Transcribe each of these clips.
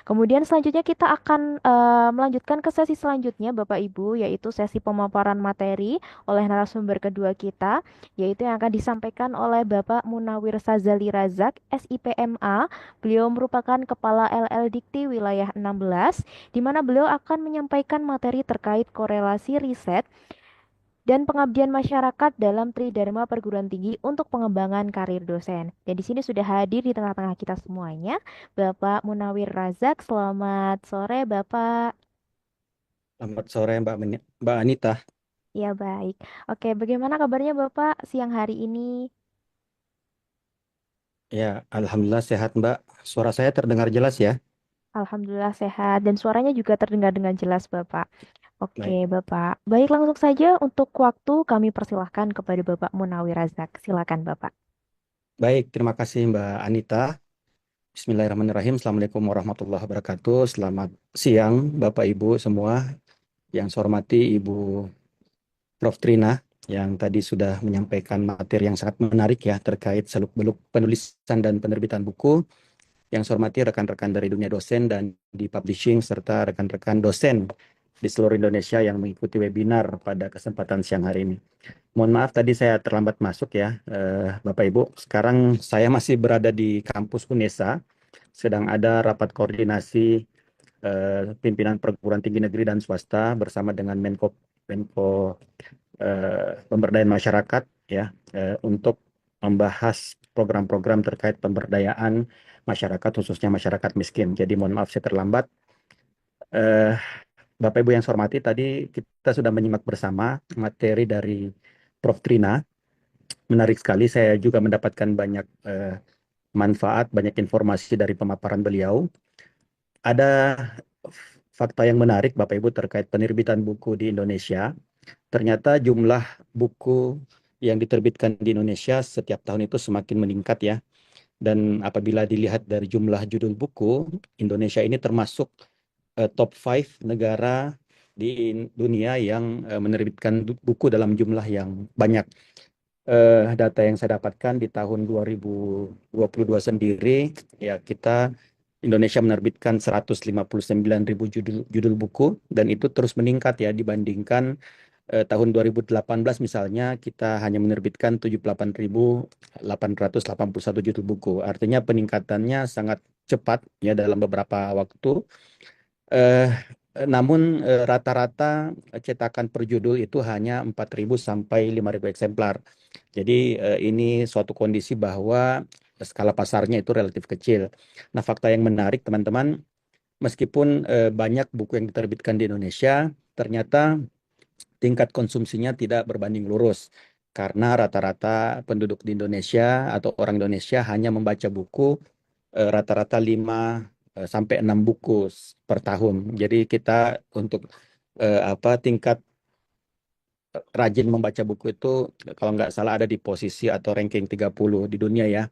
Kemudian selanjutnya kita akan melanjutkan ke sesi selanjutnya Bapak Ibu, yaitu sesi pemaparan materi oleh narasumber kedua kita, yaitu yang akan disampaikan oleh Bapak Munawir Sazali Razak, SIPMA. Beliau merupakan Kepala LL Dikti Wilayah 16, di mana beliau akan menyampaikan materi terkait korelasi riset dan pengabdian masyarakat dalam Tridharma Perguruan Tinggi untuk pengembangan karir dosen. Dan di sini sudah hadir di tengah-tengah kita semuanya, Bapak Munawir Razak. Selamat sore, Bapak. Selamat sore Mbak Anita. Ya, baik. Oke, bagaimana kabarnya Bapak siang hari ini? Ya, Alhamdulillah sehat Mbak. Suara saya terdengar jelas ya? Alhamdulillah sehat dan suaranya juga terdengar dengan jelas, Bapak. Oke, Baik. Bapak. Baik, langsung saja untuk waktu kami persilahkan kepada Bapak Munawir Razak. Silakan, Bapak. Baik, terima kasih Mbak Anita. Bismillahirrahmanirrahim. Assalamualaikum warahmatullahi wabarakatuh. Selamat siang Bapak Ibu semua. Yang saya hormati Ibu Prof. Trina yang tadi sudah menyampaikan materi yang sangat menarik ya terkait seluk-beluk penulisan dan penerbitan buku. Yang saya hormati rekan-rekan dari dunia dosen dan di publishing serta rekan-rekan dosen di seluruh Indonesia yang mengikuti webinar pada kesempatan siang hari ini. Mohon maaf tadi saya terlambat masuk ya, Bapak Ibu. Sekarang saya masih berada di kampus UNESA, sedang ada rapat koordinasi pimpinan perguruan tinggi negeri dan swasta bersama dengan Menko Pemberdayaan Masyarakat ya, untuk membahas program-program terkait pemberdayaan masyarakat khususnya masyarakat miskin. Jadi mohon maaf saya terlambat. Eh, Bapak Ibu yang saya hormati, tadi kita sudah menyimak bersama materi dari Prof. Trina. Menarik sekali, saya juga mendapatkan banyak manfaat, banyak informasi dari pemaparan beliau. Ada fakta yang menarik, Bapak Ibu, terkait penerbitan buku di Indonesia. Ternyata jumlah buku yang diterbitkan di Indonesia setiap tahun itu semakin meningkat ya. Dan apabila dilihat dari jumlah judul buku, Indonesia ini termasuk top 5 negara di dunia yang menerbitkan buku dalam jumlah yang banyak. Data yang saya dapatkan di tahun 2022 sendiri, ya kita Indonesia menerbitkan 159.000 judul buku dan itu terus meningkat ya dibandingkan tahun 2018 misalnya kita hanya menerbitkan 78.881 judul buku. Artinya peningkatannya sangat cepat ya dalam beberapa waktu. Eh, Namun rata-rata cetakan per judul itu hanya 4.000 sampai 5.000 eksemplar. Jadi ini suatu kondisi bahwa skala pasarnya itu relatif kecil. Nah, fakta yang menarik teman-teman, meskipun banyak buku yang diterbitkan di Indonesia, ternyata tingkat konsumsinya tidak berbanding lurus. Karena rata-rata penduduk di Indonesia atau orang Indonesia hanya membaca buku rata-rata 5 sampai 6 buku per tahun. Jadi kita untuk tingkat rajin membaca buku itu kalau nggak salah ada di posisi atau ranking 30 di dunia ya.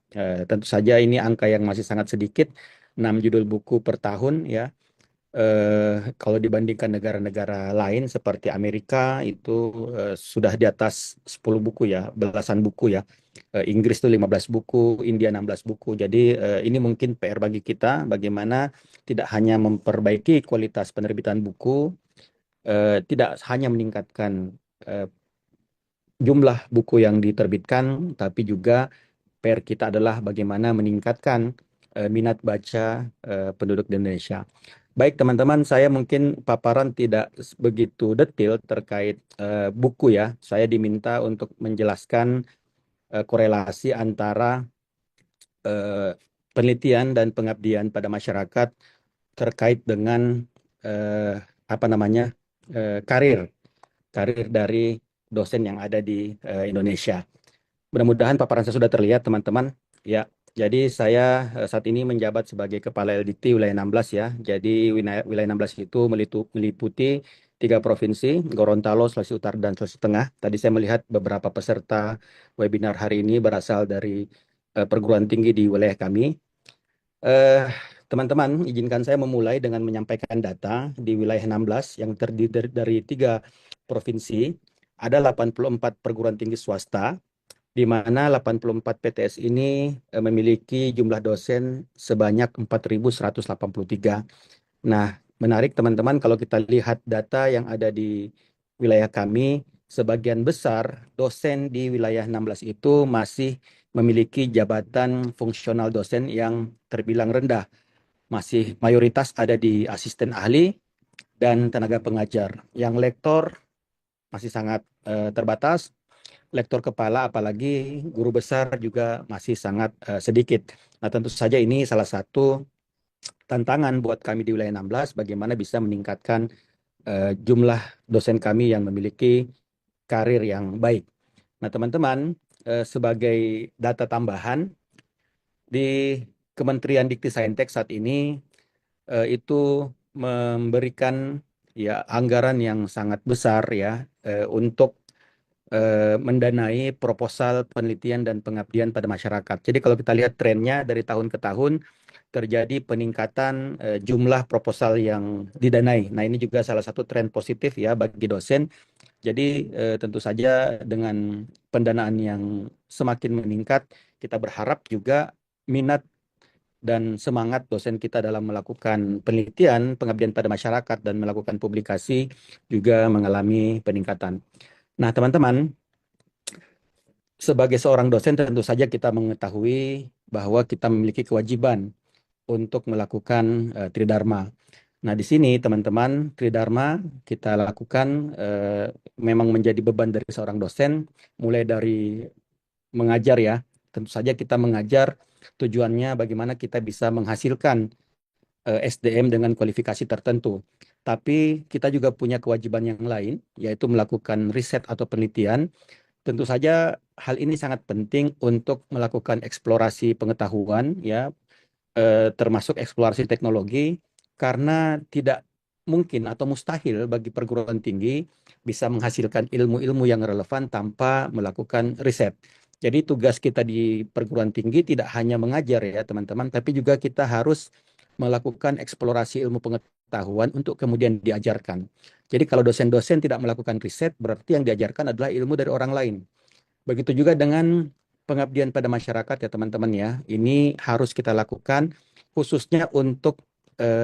Tentu saja ini angka yang masih sangat sedikit, 6 judul buku per tahun ya. Kalau dibandingkan negara-negara lain seperti Amerika itu sudah di atas 10 buku ya, belasan buku ya. Inggris itu 15 buku, India 16 buku. Jadi ini mungkin PR bagi kita bagaimana tidak hanya memperbaiki kualitas penerbitan buku, tidak hanya meningkatkan eh, jumlah buku yang diterbitkan, tapi juga PR kita adalah bagaimana meningkatkan minat baca penduduk di Indonesia. Baik teman-teman, saya mungkin paparan tidak begitu detail terkait buku ya. Saya diminta untuk menjelaskan korelasi antara eh, penelitian dan pengabdian pada masyarakat terkait dengan eh, apa namanya karir karir dari dosen yang ada di Indonesia. Mudah-mudahan paparan saya sudah terlihat, teman-teman. Ya, jadi saya saat ini menjabat sebagai Kepala LDT Wilayah 16 ya. Jadi wilayah 16 itu meliputi 3 provinsi, Gorontalo, Sulawesi Utara, dan Sulawesi Tengah. Tadi saya melihat beberapa peserta webinar hari ini berasal dari perguruan tinggi di wilayah kami. Eh, Teman-teman, izinkan saya memulai dengan menyampaikan data di wilayah 16 yang terdiri dari 3 provinsi. Ada 84 perguruan tinggi swasta, di mana 84 PTS ini memiliki jumlah dosen sebanyak 4.183. Nah, menarik teman-teman kalau kita lihat data yang ada di wilayah kami, sebagian besar dosen di wilayah 16 itu masih memiliki jabatan fungsional dosen yang terbilang rendah. Masih mayoritas ada di asisten ahli dan tenaga pengajar. Yang lektor masih sangat terbatas, lektor kepala apalagi guru besar juga masih sangat sedikit. Nah, tentu saja ini salah satu tantangan buat kami di wilayah 16 bagaimana bisa meningkatkan jumlah dosen kami yang memiliki karir yang baik. Nah, teman-teman, sebagai data tambahan di Kementerian Dikti saat ini itu memberikan ya anggaran yang sangat besar ya untuk mendanai proposal penelitian dan pengabdian pada masyarakat. Jadi kalau kita lihat trennya dari tahun ke tahun terjadi peningkatan jumlah proposal yang didanai. Nah, ini juga salah satu tren positif ya bagi dosen. Jadi tentu saja dengan pendanaan yang semakin meningkat, kita berharap juga minat dan semangat dosen kita dalam melakukan penelitian, pengabdian pada masyarakat dan melakukan publikasi juga mengalami peningkatan. Nah, teman-teman, sebagai seorang dosen tentu saja kita mengetahui bahwa kita memiliki kewajiban untuk melakukan tridharma. Nah, di sini teman-teman, tridharma kita lakukan memang menjadi beban dari seorang dosen, mulai dari mengajar ya. Tentu saja kita mengajar tujuannya bagaimana kita bisa menghasilkan SDM dengan kualifikasi tertentu. Tapi kita juga punya kewajiban yang lain, yaitu melakukan riset atau penelitian. Tentu saja hal ini sangat penting untuk melakukan eksplorasi pengetahuan ya, termasuk eksplorasi teknologi, karena tidak mungkin atau mustahil bagi perguruan tinggi bisa menghasilkan ilmu-ilmu yang relevan tanpa melakukan riset. Jadi tugas kita di perguruan tinggi tidak hanya mengajar ya teman-teman, tapi juga kita harus melakukan eksplorasi ilmu pengetahuan untuk kemudian diajarkan. Jadi kalau dosen-dosen tidak melakukan riset, berarti yang diajarkan adalah ilmu dari orang lain. Begitu juga dengan pengabdian pada masyarakat ya teman-teman ya. Ini harus kita lakukan khususnya untuk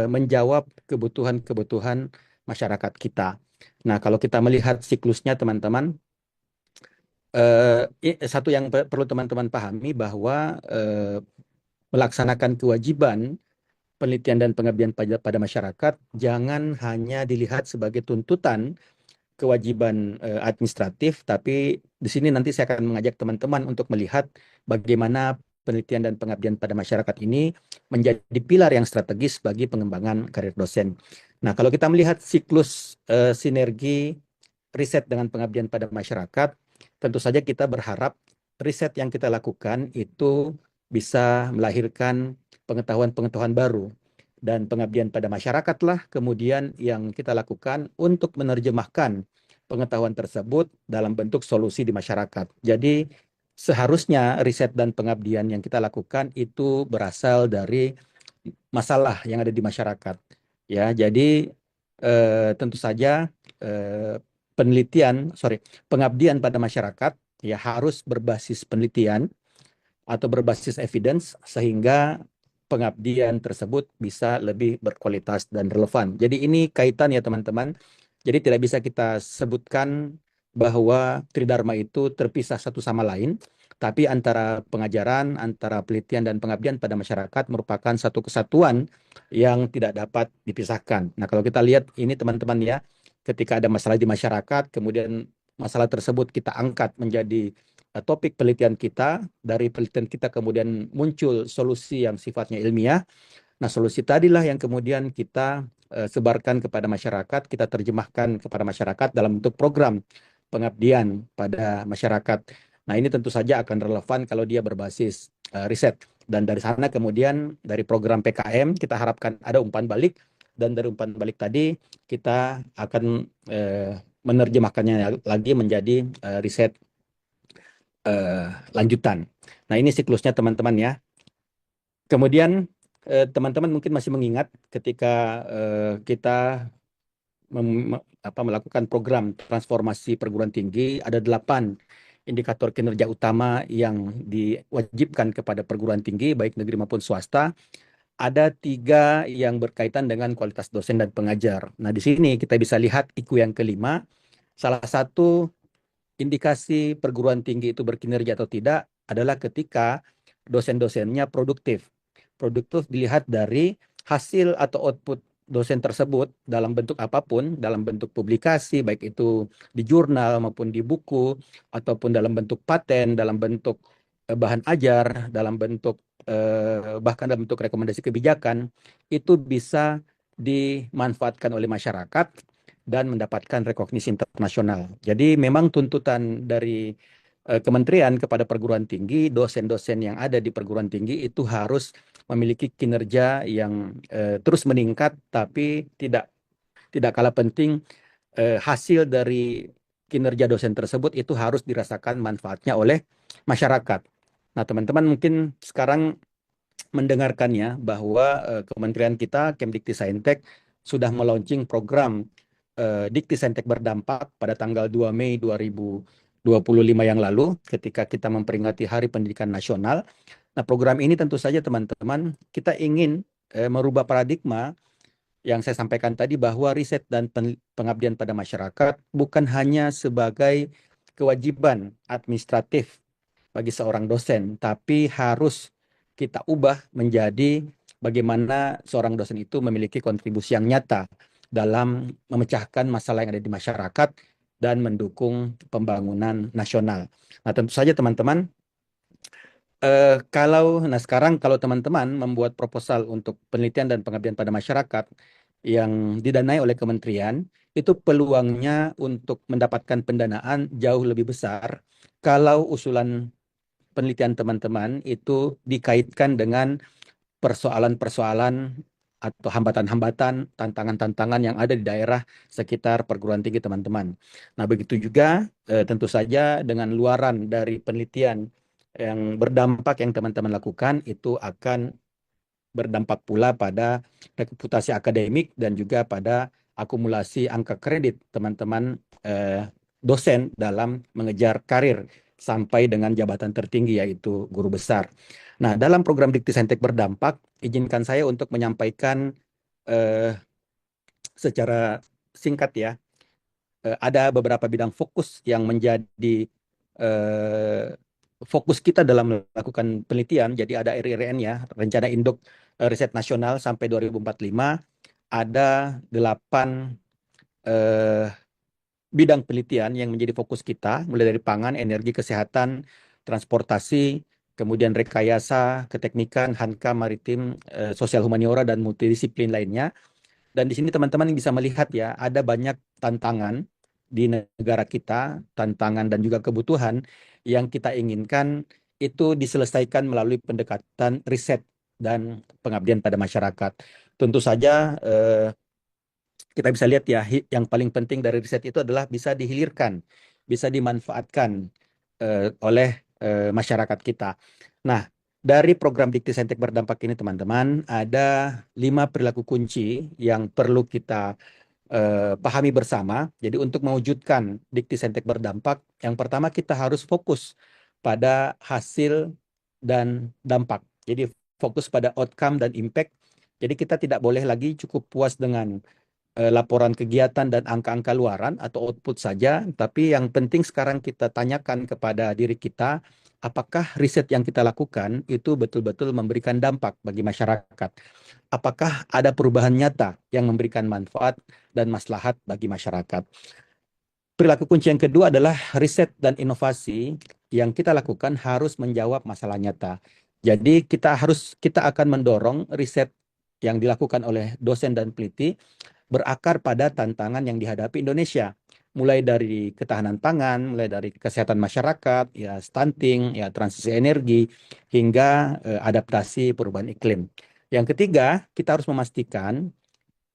menjawab kebutuhan-kebutuhan masyarakat kita. Nah, kalau kita melihat siklusnya teman-teman, satu yang perlu teman-teman pahami bahwa melaksanakan kewajiban penelitian dan pengabdian pada masyarakat jangan hanya dilihat sebagai tuntutan kewajiban administratif, tapi di sini nanti saya akan mengajak teman-teman untuk melihat bagaimana penelitian dan pengabdian pada masyarakat ini menjadi pilar yang strategis bagi pengembangan karir dosen. Nah, kalau kita melihat siklus sinergi riset dengan pengabdian pada masyarakat, tentu saja kita berharap riset yang kita lakukan itu bisa melahirkan pengetahuan-pengetahuan baru dan pengabdian pada masyarakatlah kemudian yang kita lakukan untuk menerjemahkan pengetahuan tersebut dalam bentuk solusi di masyarakat. Jadi seharusnya riset dan pengabdian yang kita lakukan itu berasal dari masalah yang ada di masyarakat. Ya, jadi tentu saja eh, pengabdian pada masyarakat ya harus berbasis penelitian atau berbasis evidence sehingga pengabdian tersebut bisa lebih berkualitas dan relevan. Jadi ini kaitan ya teman-teman. Jadi tidak bisa kita sebutkan bahwa Tridharma itu terpisah satu sama lain, tapi antara pengajaran, antara penelitian dan pengabdian pada masyarakat merupakan satu kesatuan yang tidak dapat dipisahkan. Nah, kalau kita lihat ini teman-teman ya, ketika ada masalah di masyarakat, kemudian masalah tersebut kita angkat menjadi topik penelitian kita, dari penelitian kita kemudian muncul solusi yang sifatnya ilmiah. Nah, solusi tadilah yang kemudian kita sebarkan kepada masyarakat, kita terjemahkan kepada masyarakat dalam bentuk program pengabdian pada masyarakat. Nah, ini tentu saja akan relevan kalau dia berbasis riset. Dan dari sana kemudian dari program PKM kita harapkan ada umpan balik, dan dari umpan balik tadi kita akan menerjemahkannya lagi menjadi riset eh, lanjutan. Nah, ini siklusnya teman-teman ya. Kemudian teman-teman mungkin masih mengingat ketika kita melakukan program transformasi perguruan tinggi, ada 8 indikator kinerja utama yang diwajibkan kepada perguruan tinggi, baik negeri maupun swasta, ada 3 yang berkaitan dengan kualitas dosen dan pengajar. Nah, di sini kita bisa lihat IKU yang kelima, salah satu indikasi perguruan tinggi itu berkinerja atau tidak adalah ketika dosen-dosennya produktif. Produktif dilihat dari hasil atau output dosen tersebut dalam bentuk apapun, dalam bentuk publikasi, baik itu di jurnal maupun di buku, ataupun dalam bentuk paten, dalam bentuk bahan ajar, dalam bentuk bahkan dalam bentuk rekomendasi kebijakan, itu bisa dimanfaatkan oleh masyarakat dan mendapatkan rekognisi internasional. Jadi memang tuntutan dari kementerian kepada perguruan tinggi, dosen-dosen yang ada di perguruan tinggi itu harus memiliki kinerja yang terus meningkat, tapi tidak tidak kalah penting hasil dari kinerja dosen tersebut itu harus dirasakan manfaatnya oleh masyarakat. Nah, teman-teman mungkin sekarang mendengarkannya bahwa kementerian kita, Kemdikti sudah meluncing program Dikti berdampak pada tanggal 2 Mei 2025 yang lalu ketika kita memperingati Hari Pendidikan Nasional. Nah, program ini tentu saja teman-teman, kita ingin merubah paradigma yang saya sampaikan tadi bahwa riset dan pengabdian pada masyarakat bukan hanya sebagai kewajiban administratif bagi seorang dosen, tapi harus kita ubah menjadi bagaimana seorang dosen itu memiliki kontribusi yang nyata dalam memecahkan masalah yang ada di masyarakat dan mendukung pembangunan nasional. Nah, tentu saja teman-teman, nah sekarang kalau teman-teman membuat proposal untuk penelitian dan pengabdian pada masyarakat yang didanai oleh kementerian, itu peluangnya untuk mendapatkan pendanaan jauh lebih besar kalau usulan penelitian teman-teman itu dikaitkan dengan persoalan-persoalan atau hambatan-hambatan, tantangan-tantangan yang ada di daerah sekitar perguruan tinggi teman-teman. Nah, begitu juga tentu saja dengan luaran dari penelitian yang berdampak yang teman-teman lakukan itu akan berdampak pula pada reputasi akademik dan juga pada akumulasi angka kredit teman-teman dosen dalam mengejar karir sampai dengan jabatan tertinggi yaitu guru besar. Nah, dalam program Dikti berdampak, izinkan saya untuk menyampaikan eh, secara singkat ya, ada beberapa bidang fokus yang menjadi eh, fokus kita dalam melakukan penelitian. Jadi ada RIRN ya, Rencana Induk Riset Nasional sampai 2045, ada 8 eh, bidang penelitian yang menjadi fokus kita, mulai dari pangan, energi, kesehatan, transportasi, kemudian rekayasa, keteknikan, Hanka, maritim, sosial humaniora, dan multidisiplin lainnya. Dan di sini teman-teman bisa melihat ya, ada banyak tantangan di negara kita, tantangan dan juga kebutuhan yang kita inginkan itu diselesaikan melalui pendekatan riset dan pengabdian pada masyarakat. Tentu saja kita bisa lihat ya, yang paling penting dari riset itu adalah bisa dihilirkan, bisa dimanfaatkan oleh masyarakat kita. Nah, dari program Dikti berdampak ini teman-teman, ada 5 perilaku kunci yang perlu kita pahami bersama. Jadi untuk mewujudkan Dikti berdampak, yang pertama kita harus fokus pada hasil dan dampak. Jadi fokus pada outcome dan impact. Jadi kita tidak boleh lagi cukup puas dengan laporan kegiatan dan angka-angka luaran atau output saja, tapi yang penting sekarang kita tanyakan kepada diri kita, apakah riset yang kita lakukan itu betul-betul memberikan dampak bagi masyarakat? Apakah ada perubahan nyata yang memberikan manfaat dan maslahat bagi masyarakat? Perilaku kunci yang kedua adalah riset dan inovasi yang kita lakukan harus menjawab masalah nyata. Jadi kita akan mendorong riset yang dilakukan oleh dosen dan peneliti berakar pada tantangan yang dihadapi Indonesia. Mulai dari ketahanan pangan, mulai dari kesehatan masyarakat, ya stunting, ya transisi energi, hingga adaptasi perubahan iklim. Yang ketiga, kita harus memastikan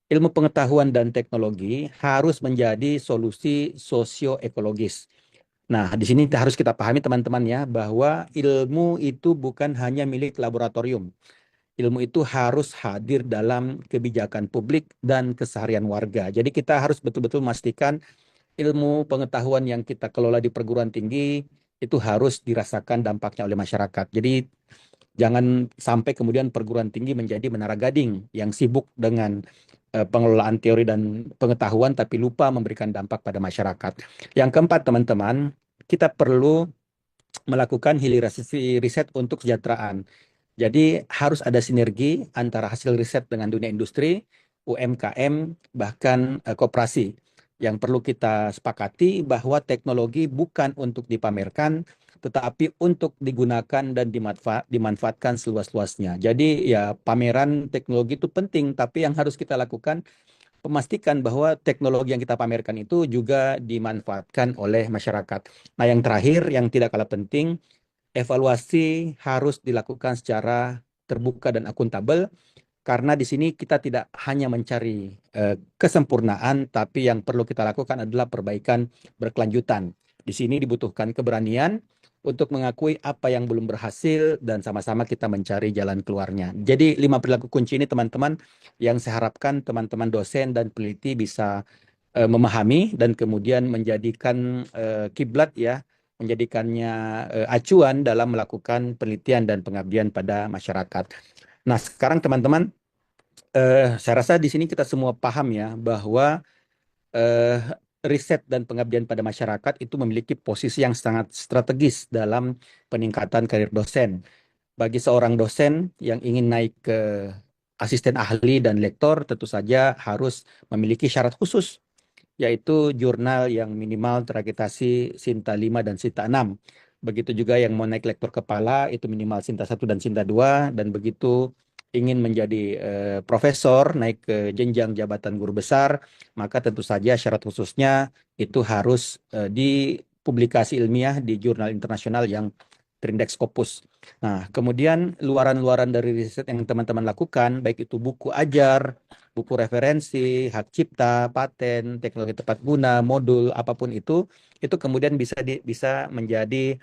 ilmu pengetahuan dan teknologi harus menjadi solusi sosioekologis. Nah, di sini harus kita pahami teman-teman ya, bahwa ilmu itu bukan hanya milik laboratorium. Ilmu itu harus hadir dalam kebijakan publik dan keseharian warga. Jadi kita harus betul-betul memastikan ilmu pengetahuan yang kita kelola di perguruan tinggi itu harus dirasakan dampaknya oleh masyarakat. Jadi jangan sampai kemudian perguruan tinggi menjadi menara gading yang sibuk dengan pengelolaan teori dan pengetahuan tapi lupa memberikan dampak pada masyarakat. Yang keempat, teman-teman, kita perlu melakukan hilirisasi riset untuk kesejahteraan. Jadi harus ada sinergi antara hasil riset dengan dunia industri, UMKM, bahkan koperasi. Yang perlu kita sepakati bahwa teknologi bukan untuk dipamerkan, tetapi untuk digunakan dan dimanfaatkan seluas-luasnya. Jadi ya pameran teknologi itu penting, tapi yang harus kita lakukan memastikan bahwa teknologi yang kita pamerkan itu juga dimanfaatkan oleh masyarakat. Nah, yang terakhir, yang tidak kalah penting, evaluasi harus dilakukan secara terbuka dan akuntabel karena di sini kita tidak hanya mencari kesempurnaan, tapi yang perlu kita lakukan adalah perbaikan berkelanjutan. Di sini dibutuhkan keberanian untuk mengakui apa yang belum berhasil dan sama-sama kita mencari jalan keluarnya. Jadi 5 perilaku kunci ini teman-teman yang saya harapkan teman-teman dosen dan peneliti bisa memahami dan kemudian menjadikan kiblat ya, menjadikannya acuan dalam melakukan penelitian dan pengabdian pada masyarakat. Nah, sekarang teman-teman, saya rasa di sini kita semua paham ya bahwa eh, riset dan pengabdian pada masyarakat itu memiliki posisi yang sangat strategis dalam peningkatan karir dosen. Bagi seorang dosen yang ingin naik ke asisten ahli dan lektor, tentu saja harus memiliki syarat khusus yaitu jurnal yang minimal terakreditasi Sinta 5 dan Sinta 6. Begitu juga yang mau naik lektor kepala itu minimal Sinta 1 dan Sinta 2 dan begitu ingin menjadi profesor naik ke jenjang jabatan guru besar, maka tentu saja syarat khususnya itu harus dipublikasi ilmiah di jurnal internasional yang terindeks Scopus. Nah, kemudian luaran-luaran dari riset yang teman-teman lakukan, baik itu buku ajar, buku referensi, hak cipta, paten, teknologi tepat guna, modul, apapun itu kemudian bisa menjadi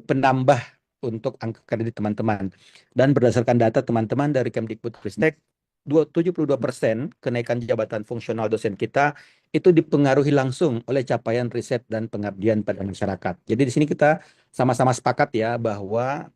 penambah untuk angka kredit teman-teman. Dan berdasarkan data teman-teman dari Kemdikbudristek, 72% kenaikan jabatan fungsional dosen kita itu dipengaruhi langsung oleh capaian riset dan pengabdian pada masyarakat. Jadi di sini kita sama-sama sepakat ya bahwa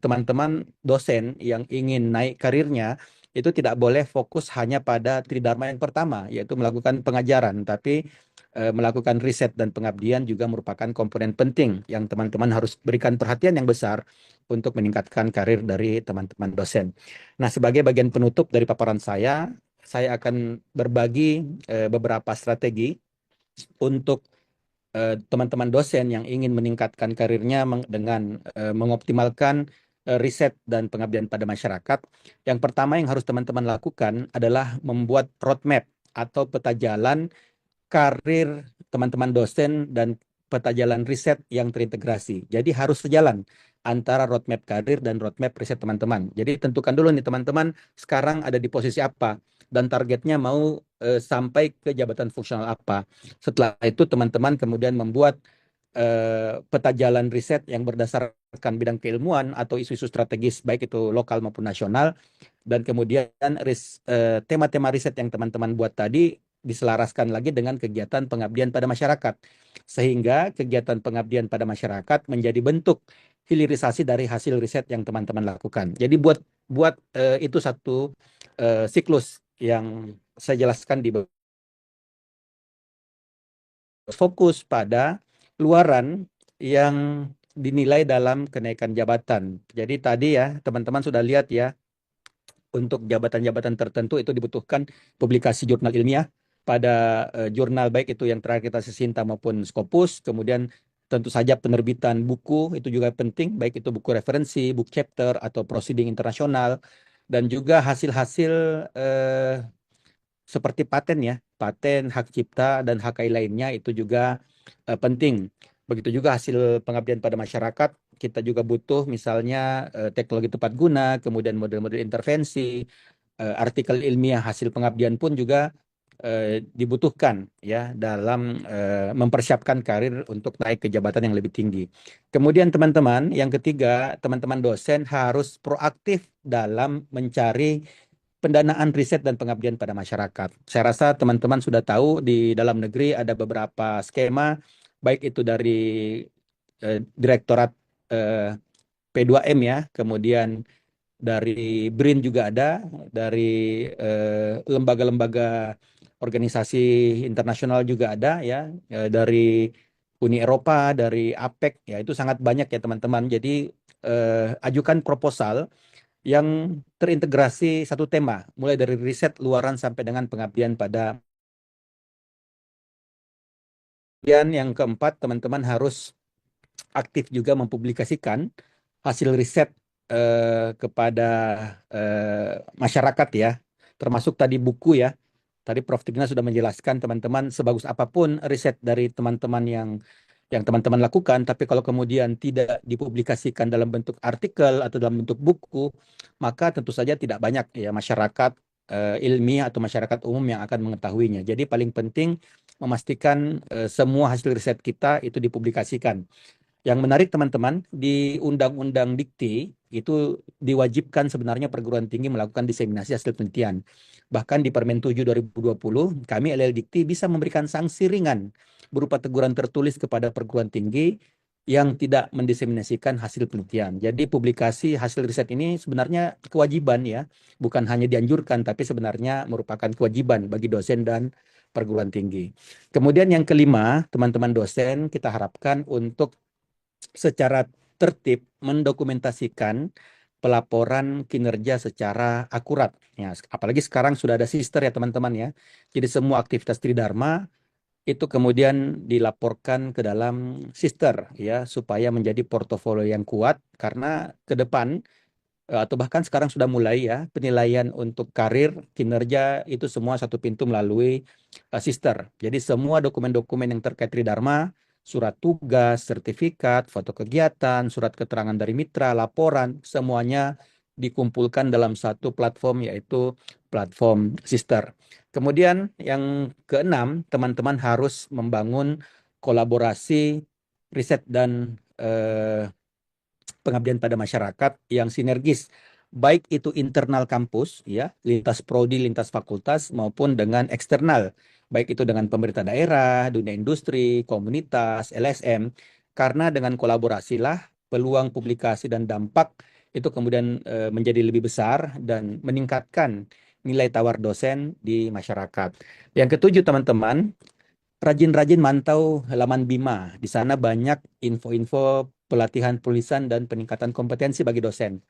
teman-teman dosen yang ingin naik karirnya itu tidak boleh fokus hanya pada tridharma yang pertama, yaitu melakukan pengajaran, tapi melakukan riset dan pengabdian juga merupakan komponen penting yang teman-teman harus berikan perhatian yang besar untuk meningkatkan karir dari teman-teman dosen. Nah, sebagai bagian penutup dari paparan saya akan berbagi beberapa strategi untuk teman-teman dosen yang ingin meningkatkan karirnya dengan mengoptimalkan riset dan pengabdian pada masyarakat. Yang pertama yang harus teman-teman lakukan adalah membuat roadmap atau peta jalan karir teman-teman dosen dan peta jalan riset yang terintegrasi. Jadi harus sejalan antara roadmap karir dan roadmap riset teman-teman. Jadi tentukan dulu nih teman-teman sekarang ada di posisi apa dan targetnya mau sampai ke jabatan fungsional apa. Setelah itu teman-teman kemudian membuat peta jalan riset yang berdasarkan bidang keilmuan atau isu-isu strategis baik itu lokal maupun nasional dan kemudian tema-tema riset yang teman-teman buat tadi diselaraskan lagi dengan kegiatan pengabdian pada masyarakat. Sehingga kegiatan pengabdian pada masyarakat menjadi bentuk hilirisasi dari hasil riset yang teman-teman lakukan. Jadi buat buat itu satu siklus yang saya jelaskan di fokus pada luaran yang dinilai dalam kenaikan jabatan. Jadi tadi ya teman-teman sudah lihat ya untuk jabatan-jabatan tertentu itu dibutuhkan publikasi jurnal ilmiah pada jurnal baik itu yang terakreditasi Sinta maupun Scopus. Kemudian tentu saja penerbitan buku itu juga penting, baik itu buku referensi, book chapter atau proceeding internasional dan juga hasil-hasil seperti paten ya, paten, hak cipta dan hak AI lainnya itu juga penting. Begitu juga hasil pengabdian pada masyarakat, kita juga butuh misalnya teknologi tepat guna, kemudian model-model intervensi, artikel ilmiah hasil pengabdian pun juga dibutuhkan ya dalam mempersiapkan karir untuk naik ke jabatan yang lebih tinggi. Kemudian teman-teman, yang ketiga, teman-teman dosen harus proaktif dalam mencari pendanaan riset dan pengabdian pada masyarakat. Saya rasa teman-teman sudah tahu di dalam negeri ada beberapa skema, baik itu dari Direktorat P2M ya, kemudian dari BRIN juga ada, dari lembaga-lembaga organisasi internasional juga ada ya, dari Uni Eropa, dari APEC ya, itu sangat banyak ya teman-teman. Jadi ajukan proposal yang terintegrasi satu tema, mulai dari riset luaran sampai dengan pengabdian pada. Kemudian yang keempat, teman-teman harus aktif juga mempublikasikan hasil riset kepada masyarakat ya, termasuk tadi buku ya. Tadi Prof. Tigna sudah menjelaskan teman-teman, sebagus apapun riset dari teman-teman yang teman-teman lakukan, tapi kalau kemudian tidak dipublikasikan dalam bentuk artikel atau dalam bentuk buku, maka tentu saja tidak banyak ya masyarakat ilmiah atau masyarakat umum yang akan mengetahuinya. Jadi paling penting memastikan semua hasil riset kita itu dipublikasikan. Yang menarik teman-teman, di Undang-Undang Dikti itu diwajibkan sebenarnya perguruan tinggi melakukan diseminasi hasil penelitian. Bahkan di Permen 7 2020, kami LL Dikti bisa memberikan sanksi ringan berupa teguran tertulis kepada perguruan tinggi yang tidak mendiseminasikan hasil penelitian. Jadi publikasi hasil riset ini sebenarnya kewajiban ya, bukan hanya dianjurkan, tapi sebenarnya merupakan kewajiban bagi dosen dan perguruan tinggi. Kemudian yang kelima, teman-teman dosen kita harapkan untuk secara tertib mendokumentasikan pelaporan kinerja secara akurat. Ya, apalagi sekarang sudah ada sister ya teman-teman ya. Jadi semua aktivitas Tridharma itu kemudian dilaporkan ke dalam sister ya supaya menjadi portofolio yang kuat karena ke depan atau bahkan sekarang sudah mulai ya penilaian untuk karir kinerja itu semua satu pintu melalui sister. Jadi semua dokumen-dokumen yang terkait Tridharma, surat tugas, sertifikat, foto kegiatan, surat keterangan dari mitra, laporan, semuanya dikumpulkan dalam satu platform yaitu platform sister. Kemudian yang keenam, teman-teman harus membangun kolaborasi riset dan pengabdian pada masyarakat yang sinergis, baik itu internal kampus, ya, lintas prodi, lintas fakultas, maupun dengan eksternal, baik itu dengan pemerintah daerah, dunia industri, komunitas, LSM, karena dengan kolaborasilah peluang publikasi dan dampak itu kemudian menjadi lebih besar dan meningkatkan nilai tawar dosen di masyarakat. Yang ketujuh, teman-teman, rajin-rajin mantau halaman Bima. Di sana banyak info-info pelatihan tulisan dan peningkatan kompetensi bagi dosen.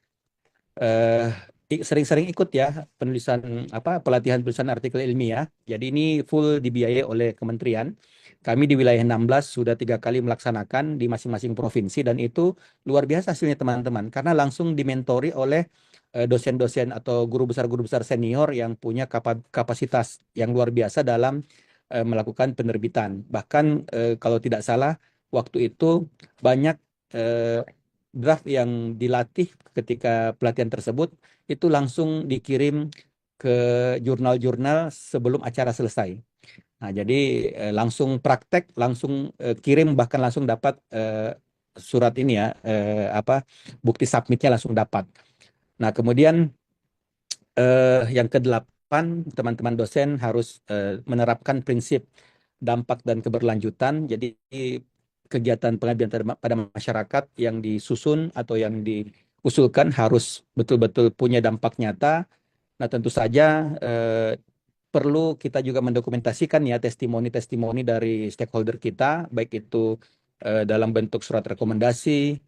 Eh, Sering-sering ikut ya penulisan pelatihan tulisan artikel ilmiah. Jadi ini full dibiayai oleh kementerian. Kami di wilayah 16 sudah 3 kali melaksanakan di masing-masing provinsi dan itu luar biasa hasilnya teman-teman karena langsung dimentori oleh dosen-dosen atau guru besar senior yang punya kapasitas yang luar biasa dalam melakukan penerbitan. Bahkan kalau tidak salah waktu itu banyak eh, draft yang dilatih ketika pelatihan tersebut itu langsung dikirim ke jurnal-jurnal sebelum acara selesai. Nah, jadi langsung praktek, langsung kirim bahkan langsung dapat surat ini ya bukti submitnya langsung dapat. Nah, kemudian yang kedelapan, teman-teman dosen harus menerapkan prinsip dampak dan keberlanjutan. Jadi kegiatan pengabdian pada masyarakat yang disusun atau yang diusulkan harus betul-betul punya dampak nyata. Nah, tentu saja perlu kita juga mendokumentasikan ya testimoni-testimoni dari stakeholder kita, baik itu dalam bentuk surat rekomendasi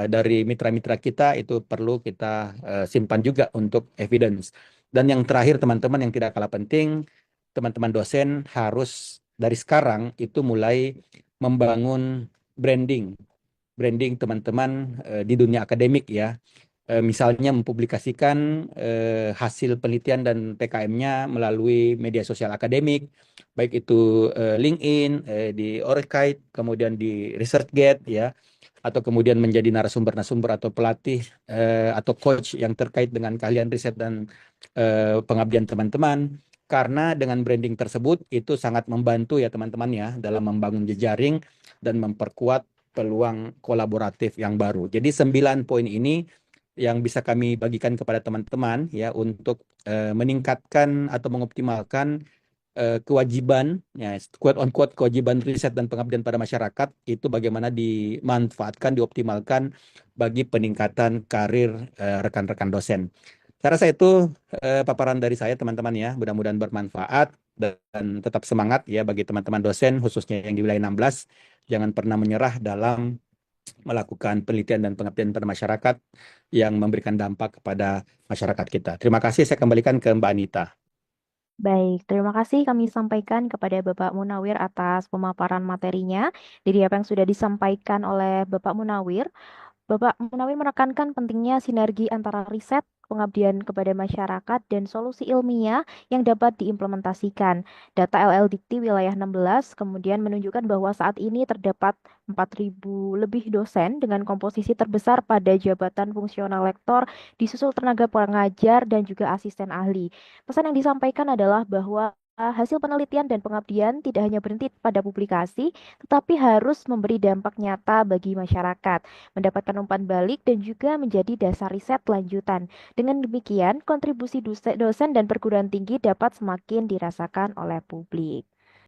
dari mitra-mitra kita itu perlu kita simpan juga untuk evidence. Dan yang terakhir teman-teman yang tidak kalah penting, teman-teman dosen harus dari sekarang itu mulai membangun branding, branding teman-teman di dunia akademik ya. Misalnya mempublikasikan hasil penelitian dan PKM-nya melalui media sosial akademik, baik itu LinkedIn, di Orchid, kemudian di ResearchGate ya, atau kemudian menjadi narasumber-narasumber atau pelatih atau coach yang terkait dengan keahlian riset dan pengabdian teman-teman. Karena dengan branding tersebut itu sangat membantu ya teman-teman ya dalam membangun jejaring dan memperkuat peluang kolaboratif yang baru. Jadi 9 poin ini yang bisa kami bagikan kepada teman-teman ya untuk meningkatkan atau mengoptimalkan kewajiban, ya, quote on quote kewajiban riset dan pengabdian pada masyarakat itu bagaimana dimanfaatkan, dioptimalkan bagi peningkatan karir rekan-rekan dosen. Saya rasa itu paparan dari saya teman-teman ya. Mudah-mudahan bermanfaat dan tetap semangat ya bagi teman-teman dosen khususnya yang di wilayah 16. Jangan pernah menyerah dalam melakukan penelitian dan pengabdian pada masyarakat yang memberikan dampak kepada masyarakat kita. Terima kasih, saya kembalikan ke Mbak Anita. Baik, terima kasih kami sampaikan kepada Bapak Munawir atas pemaparan materinya. Dari apa yang sudah disampaikan oleh Bapak Munawir, Bapak Munawir menekankan pentingnya sinergi antara riset, pengabdian kepada masyarakat, dan solusi ilmiah yang dapat diimplementasikan. Data LLDikti wilayah 16 kemudian menunjukkan bahwa saat ini terdapat 4.000 lebih dosen dengan komposisi terbesar pada jabatan fungsional lektor, disusul tenaga pengajar, dan juga asisten ahli. Pesan yang disampaikan adalah bahwa hasil penelitian dan pengabdian tidak hanya berhenti pada publikasi, tetapi harus memberi dampak nyata bagi masyarakat, mendapatkan umpan balik, dan juga menjadi dasar riset lanjutan. Dengan demikian, kontribusi dosen dan perguruan tinggi dapat semakin dirasakan oleh publik.